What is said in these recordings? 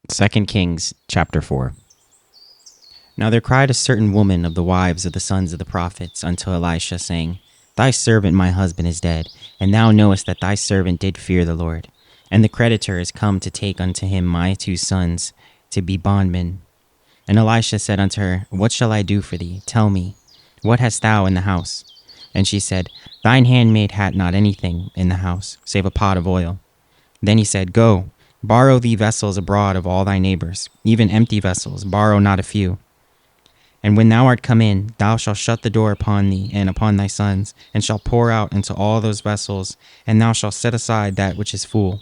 2 Kings chapter 4. Now there cried a certain woman of the wives of the sons of the prophets unto Elisha, saying, Thy servant my husband is dead, and thou knowest that thy servant did fear the Lord. And the creditor is come to take unto him my 2 sons to be bondmen. And Elisha said unto her, What shall I do for thee? Tell me, what hast thou in the house? And she said, Thine handmaid hath not anything in the house, save a pot of oil. Then he said, Go, borrow thee vessels abroad of all thy neighbors, even empty vessels, borrow not a few. And when thou art come in, thou shalt shut the door upon thee and upon thy sons, and shalt pour out into all those vessels, and thou shalt set aside that which is full.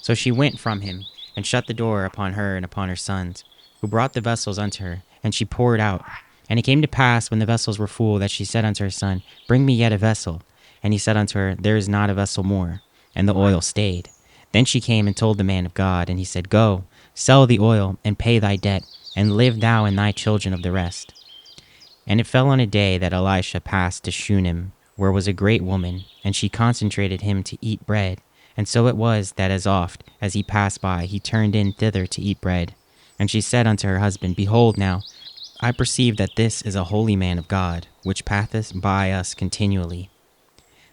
So she went from him, and shut the door upon her and upon her sons, who brought the vessels unto her, and she poured out. And it came to pass, when the vessels were full, that she said unto her son, Bring me yet a vessel. And he said unto her, There is not a vessel more. And the oil stayed. Then she came and told the man of God, and he said, Go, sell the oil, and pay thy debt, and live thou and thy children of the rest. And it fell on a day that Elisha passed to Shunem, where was a great woman, and she concentrated him to eat bread. And so it was that as oft as he passed by, he turned in thither to eat bread. And she said unto her husband, Behold now, I perceive that this is a holy man of God, which passeth by us continually.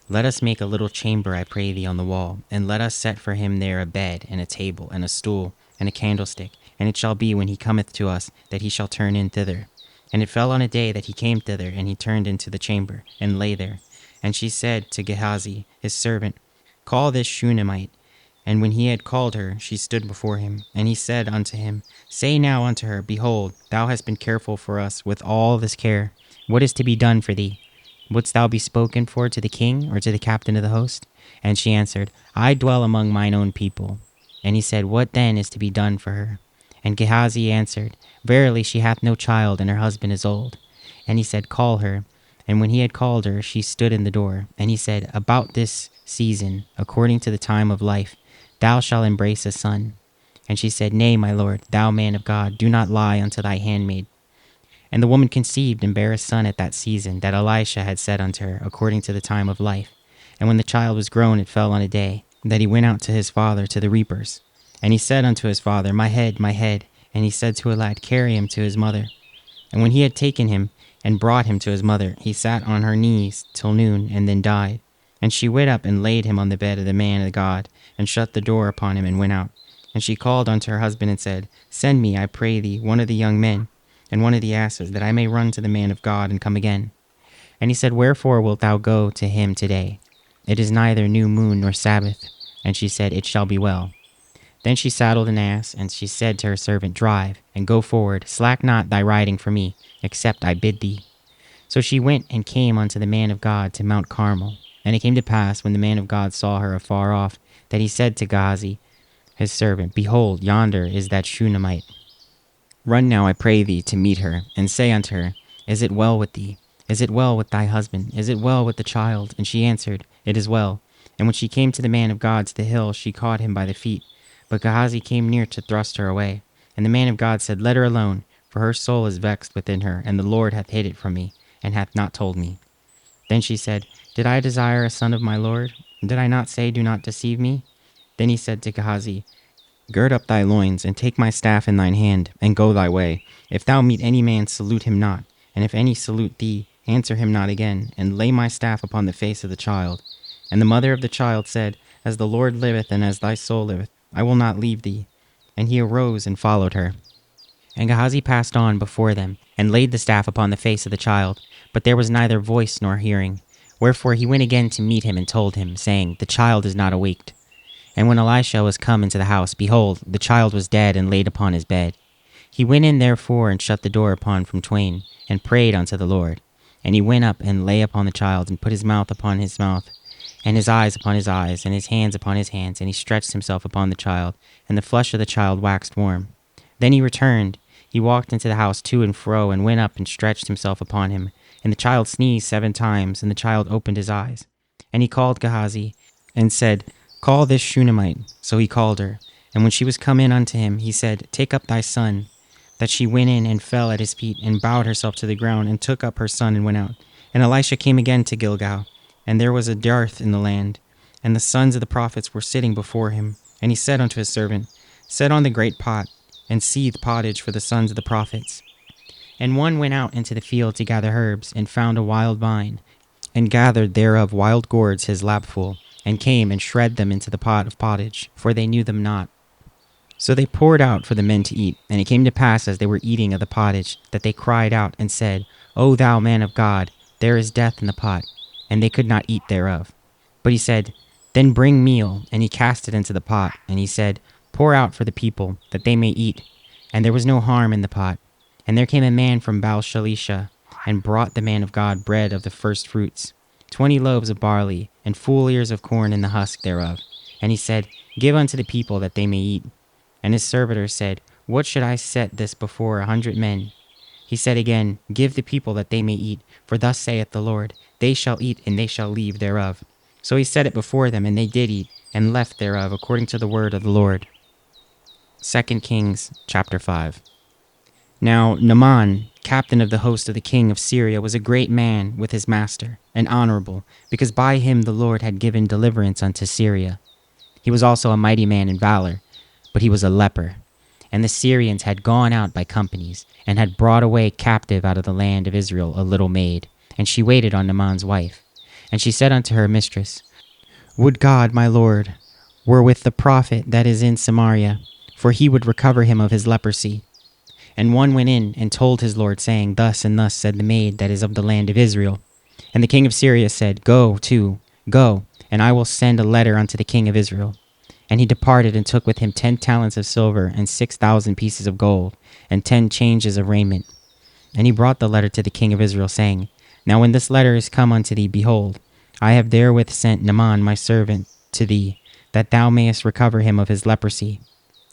Let us make a little chamber, I pray thee, on the wall, and let us set for him there a bed, and a table, and a stool, and a candlestick. And it shall be, when he cometh to us, that he shall turn in thither. And it fell on a day that he came thither, and he turned into the chamber, and lay there. And she said to Gehazi, his servant, Call this Shunammite. And when he had called her, she stood before him. And he said unto him, Say now unto her, Behold, thou hast been careful for us with all this care. What is to be done for thee? Wouldst thou be spoken for to the king, or to the captain of the host? And she answered, I dwell among mine own people. And he said, What then is to be done for her? And Gehazi answered, Verily she hath no child, and her husband is old. And he said, Call her. And when he had called her, she stood in the door. And he said, About this season, according to the time of life, thou shalt embrace a son. And she said, Nay, my lord, thou man of God, do not lie unto thy handmaid. And the woman conceived and bare a son at that season that Elisha had said unto her, according to the time of life. And when the child was grown, it fell on a day that he went out to his father to the reapers. And he said unto his father, My head, my head. And he said to a lad, Carry him to his mother. And when he had taken him and brought him to his mother, he sat on her knees till noon, and then died. And she went up and laid him on the bed of the man of God, and shut the door upon him, and went out. And she called unto her husband, and said, Send me, I pray thee, one of the young men, and one of the asses, that I may run to the man of God, and come again. And he said, Wherefore wilt thou go to him today? It is neither new moon nor Sabbath. And she said, It shall be well. Then she saddled an ass, and she said to her servant, Drive, and go forward, slack not thy riding for me, except I bid thee. So she went and came unto the man of God to Mount Carmel. And it came to pass, when the man of God saw her afar off, that he said to Gehazi, his servant, Behold, yonder is that Shunammite. Run now, I pray thee, to meet her, and say unto her, Is it well with thee? Is it well with thy husband? Is it well with the child? And she answered, It is well. And when she came to the man of God to the hill, she caught him by the feet. But Gehazi came near to thrust her away. And the man of God said, Let her alone, for her soul is vexed within her, and the Lord hath hid it from me, and hath not told me. Then she said, Did I desire a son of my Lord? Did I not say, Do not deceive me? Then he said to Gehazi, Gird up thy loins, and take my staff in thine hand, and go thy way. If thou meet any man, salute him not. And if any salute thee, answer him not again, and lay my staff upon the face of the child. And the mother of the child said, As the Lord liveth, and as thy soul liveth, I will not leave thee. And he arose and followed her. And Gehazi passed on before them, and laid the staff upon the face of the child. But there was neither voice nor hearing. Wherefore he went again to meet him, and told him, saying, The child is not awaked. And when Elisha was come into the house, behold, the child was dead, and laid upon his bed. He went in therefore, and shut the door upon from twain, and prayed unto the Lord. And he went up, and lay upon the child, and put his mouth upon his mouth, and his eyes upon his eyes, and his hands upon his hands. And he stretched himself upon the child, and the flesh of the child waxed warm. Then he returned. He walked into the house to and fro, and went up and stretched himself upon him. And the child sneezed 7 times, and the child opened his eyes. And he called Gehazi, and said, Call this Shunammite. So he called her. And when she was come in unto him, he said, Take up thy son. That she went in and fell at his feet, and bowed herself to the ground, and took up her son, and went out. And Elisha came again to Gilgal, and there was a dearth in the land, and the sons of the prophets were sitting before him. And he said unto his servant, Set on the great pot, and seethed pottage for the sons of the prophets. And one went out into the field to gather herbs, and found a wild vine, and gathered thereof wild gourds his lapful, and came and shred them into the pot of pottage, for they knew them not. So they poured out for the men to eat. And it came to pass, as they were eating of the pottage, that they cried out and said, O thou man of God, there is death in the pot. And they could not eat thereof. But he said, Then bring meal. And he cast it into the pot. And he said, Pour out for the people, that they may eat. And there was no harm in the pot. And there came a man from Baal-shalisha, and brought the man of God bread of the first fruits, 20 loaves of barley, and full ears of corn in the husk thereof. And he said, Give unto the people, that they may eat. And his servitor said, What should I set this before 100 men? He said again, Give the people, that they may eat. For thus saith the Lord, They shall eat, and they shall leave thereof. So he set it before them, and they did eat, and left thereof, according to the word of the Lord. 2 Kings chapter 5. Now Naaman, captain of the host of the king of Syria, was a great man with his master, and honorable, because by him the Lord had given deliverance unto Syria. He was also a mighty man in valor, but he was a leper. And the Syrians had gone out by companies, and had brought away captive out of the land of Israel a little maid, and she waited on Naaman's wife. And she said unto her mistress, Would God, my lord, were with the prophet that is in Samaria, for he would recover him of his leprosy. And one went in and told his lord, saying, Thus and thus said the maid that is of the land of Israel. And the king of Syria said, Go, and I will send a letter unto the king of Israel. And he departed and took with him 10 talents of silver, and 6,000 pieces of gold, and 10 changes of raiment. And he brought the letter to the king of Israel, saying, Now when this letter is come unto thee, behold, I have therewith sent Naaman my servant to thee, that thou mayest recover him of his leprosy.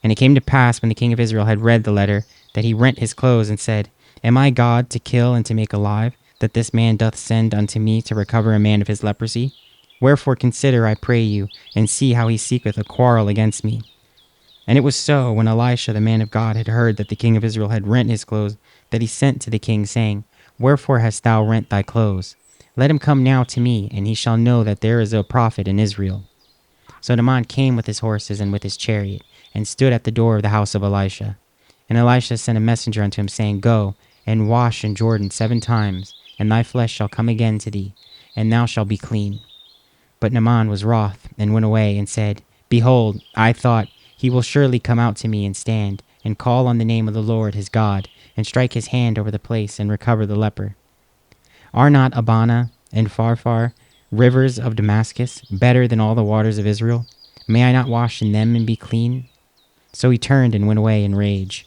And it came to pass, when the king of Israel had read the letter, that he rent his clothes, and said, Am I God to kill and to make alive, that this man doth send unto me to recover a man of his leprosy? Wherefore consider, I pray you, and see how he seeketh a quarrel against me. And it was so, when Elisha the man of God had heard that the king of Israel had rent his clothes, that he sent to the king, saying, Wherefore hast thou rent thy clothes? Let him come now to me, and he shall know that there is a prophet in Israel. So Naaman came with his horses and with his chariot, and stood at the door of the house of Elisha. And Elisha sent a messenger unto him, saying, Go, and wash in Jordan 7 times, and thy flesh shall come again to thee, and thou shalt be clean. But Naaman was wroth, and went away, and said, Behold, I thought, he will surely come out to me, and stand, and call on the name of the Lord his God, and strike his hand over the place, and recover the leper. Are not Abana and Pharpar, rivers of Damascus, better than all the waters of Israel? May I not wash in them and be clean? So he turned and went away in rage.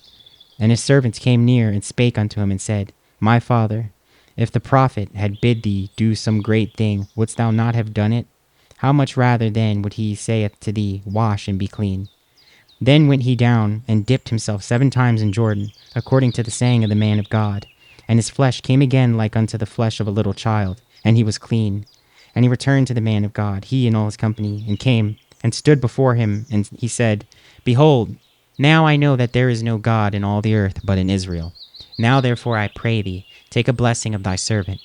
And his servants came near, and spake unto him, and said, My father, if the prophet had bid thee do some great thing, wouldst thou not have done it? How much rather then would he saith to thee, Wash and be clean? Then went he down, and dipped himself 7 times in Jordan, according to the saying of the man of God. And his flesh came again like unto the flesh of a little child, and he was clean. And he returned to the man of God, he and all his company, and came, and stood before him, and he said, Behold, now I know that there is no God in all the earth but in Israel. Now therefore I pray thee, take a blessing of thy servant.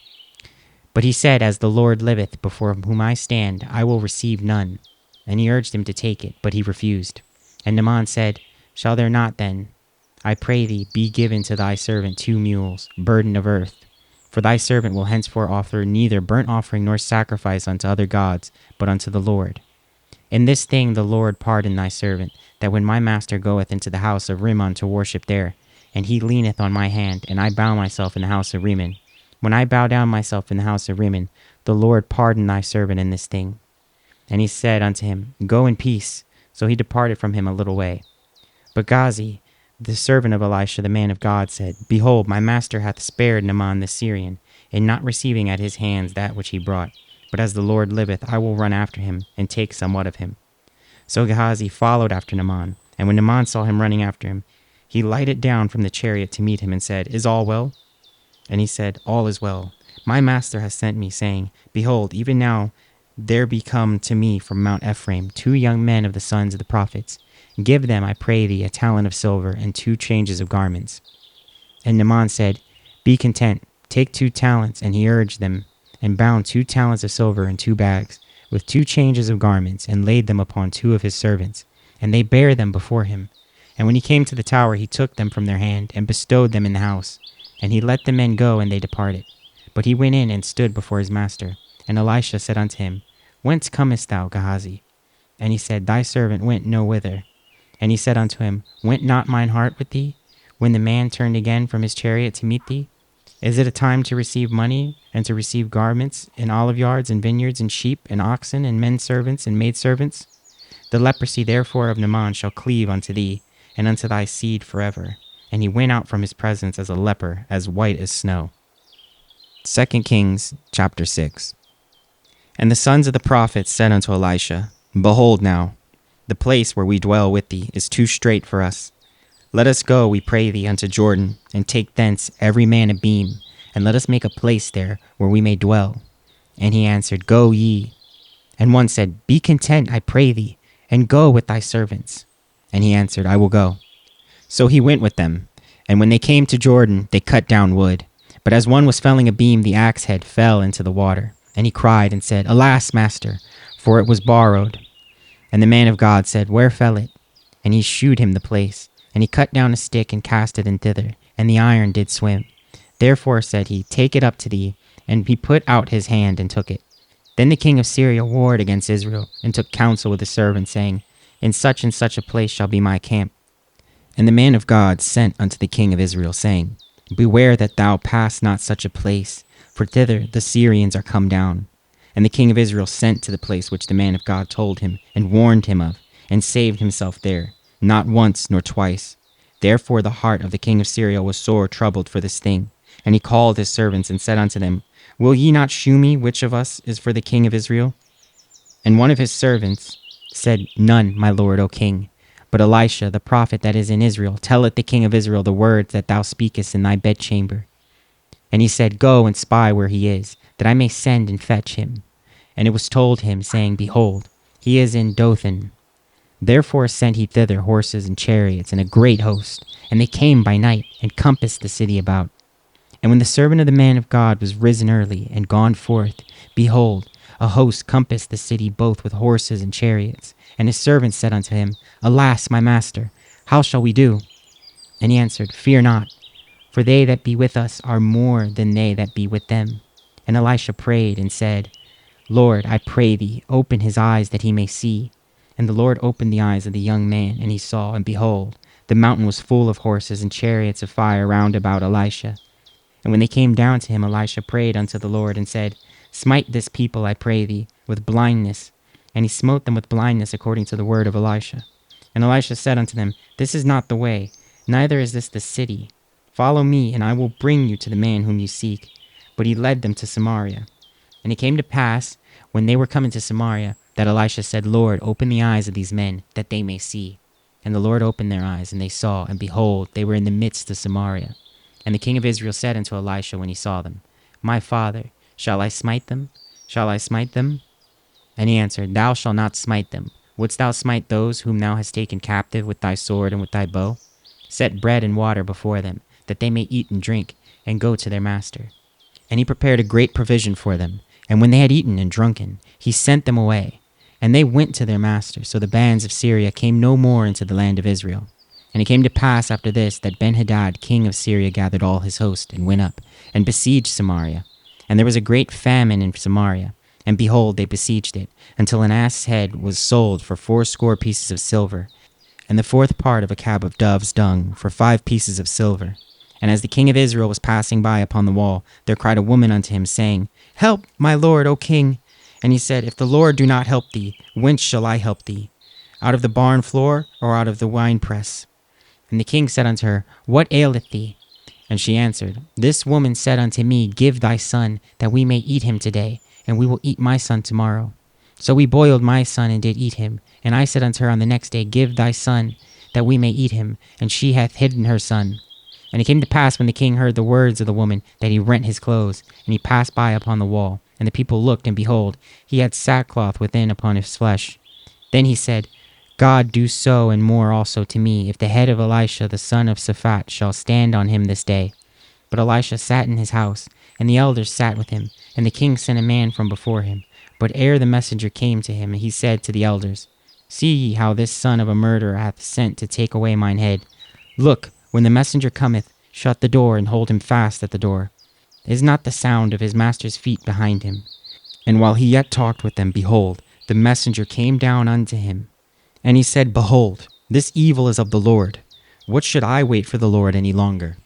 But he said, As the Lord liveth, before whom I stand, I will receive none. And he urged him to take it, but he refused. And Naaman said, Shall there not then, I pray thee, be given to thy servant 2 mules, burden of earth? For thy servant will henceforth offer neither burnt offering nor sacrifice unto other gods, but unto the Lord. In this thing the Lord pardon thy servant, that when my master goeth into the house of Rimmon to worship there, and he leaneth on my hand, and I bow myself in the house of Rimmon, when I bow down myself in the house of Rimmon, the Lord pardon thy servant in this thing. And he said unto him, Go in peace. So he departed from him a little way. But Gazi, the servant of Elisha the man of God, said, Behold, my master hath spared Naaman the Syrian, in not receiving at his hands that which he brought. But as the Lord liveth, I will run after him, and take somewhat of him. So Gehazi followed after Naaman, and when Naaman saw him running after him, he lighted down from the chariot to meet him, and said, Is all well? And he said, All is well. My master has sent me, saying, Behold, even now there be come to me from Mount Ephraim 2 young men of the sons of the prophets. Give them, I pray thee, a talent of silver, and 2 changes of garments. And Naaman said, Be content, take 2 talents. And he urged them, and bound 2 talents of silver in 2 bags, with 2 changes of garments, and laid them upon 2 of his servants. And they bare them before him. And when he came to the tower, he took them from their hand and bestowed them in the house. And he let the men go, and they departed. But he went in and stood before his master. And Elisha said unto him, Whence comest thou, Gehazi? And he said, Thy servant went no whither. And he said unto him, Went not mine heart with thee, when the man turned again from his chariot to meet thee? Is it a time to receive money, and to receive garments, and olive yards, and vineyards, and sheep, and oxen, and men servants, and maidservants? The leprosy therefore of Naaman shall cleave unto thee, and unto thy seed forever. And he went out from his presence as a leper, as white as snow. 2 Kings chapter 6. And the sons of the prophets said unto Elisha, Behold now, the place where we dwell with thee is too strait for us. Let us go, we pray thee, unto Jordan, and take thence every man a beam, and let us make a place there where we may dwell. And he answered, Go ye. And one said, Be content, I pray thee, and go with thy servants. And he answered, I will go. So he went with them. And when they came to Jordan, they cut down wood. But as one was felling a beam, the axe head fell into the water. And he cried and said, Alas, master, for it was borrowed. And the man of God said, Where fell it? And he shewed him the place. And he cut down a stick and cast it in thither, and the iron did swim. Therefore said he, Take it up to thee. And he put out his hand and took it. Then the king of Syria warred against Israel, and took counsel with his servants, saying, In such and such a place shall be my camp. And the man of God sent unto the king of Israel, saying, Beware that thou pass not such a place, for thither the Syrians are come down. And the king of Israel sent to the place which the man of God told him, and warned him of, and saved himself there, not once nor twice. Therefore the heart of the king of Syria was sore troubled for this thing. And he called his servants, and said unto them, Will ye not shew me which of us is for the king of Israel? And one of his servants said, None, my lord, O king. But Elisha, the prophet that is in Israel, telleth the king of Israel the words that thou speakest in thy bedchamber. And he said, Go and spy where he is, that I may send and fetch him. And it was told him, saying, Behold, he is in Dothan. Therefore sent he thither horses and chariots and a great host. And they came by night, and compassed the city about. And when the servant of the man of God was risen early, and gone forth, behold, a host compassed the city both with horses and chariots. And his servants said unto him, Alas, my master, how shall we do? And he answered, Fear not, for they that be with us are more than they that be with them. And Elisha prayed and said, Lord, I pray thee, open his eyes that he may see. And the Lord opened the eyes of the young man, and he saw, and behold, the mountain was full of horses and chariots of fire round about Elisha. And when they came down to him, Elisha prayed unto the Lord, and said, Smite this people, I pray thee, with blindness. And he smote them with blindness according to the word of Elisha. And Elisha said unto them, This is not the way, neither is this the city. Follow me, and I will bring you to the man whom you seek. But he led them to Samaria. And it came to pass, when they were coming to Samaria, that Elisha said, Lord, open the eyes of these men, that they may see. And the Lord opened their eyes, and they saw, and behold, they were in the midst of Samaria. And the king of Israel said unto Elisha when he saw them, My father, shall I smite them? Shall I smite them? And he answered, Thou shalt not smite them. Wouldst thou smite those whom thou hast taken captive with thy sword and with thy bow? Set bread and water before them, that they may eat and drink, and go to their master. And he prepared a great provision for them. And when they had eaten and drunken, he sent them away. And they went to their master. So the bands of Syria came no more into the land of Israel. And it came to pass after this that Benhadad king of Syria gathered all his host, and went up, and besieged Samaria. And there was a great famine in Samaria. And behold, they besieged it, until an ass's head was sold for 80 pieces of silver, and the 4th part of a cab of dove's dung for 5 pieces of silver. And as the king of Israel was passing by upon the wall, there cried a woman unto him, saying, Help, my lord, O king. And he said, If the Lord do not help thee, whence shall I help thee? Out of the barn floor, or out of the winepress? And the king said unto her, What aileth thee? And she answered, This woman said unto me, Give thy son, that we may eat him today, and we will eat my son tomorrow. So we boiled my son, and did eat him. And I said unto her on the next day, Give thy son, that we may eat him. And she hath hidden her son. And it came to pass, when the king heard the words of the woman, that he rent his clothes, and he passed by upon the wall. And the people looked, and behold, he had sackcloth within upon his flesh. Then he said, God do so and more also to me, if the head of Elisha the son of Shaphat shall stand on him this day. But Elisha sat in his house, and the elders sat with him, and the king sent a man from before him. But ere the messenger came to him, he said to the elders, See ye how this son of a murderer hath sent to take away mine head. Look, when the messenger cometh, shut the door, and hold him fast at the door. Is not the sound of his master's feet behind him? And while he yet talked with them, behold, the messenger came down unto him. And he said, Behold, this evil is of the Lord. What should I wait for the Lord any longer?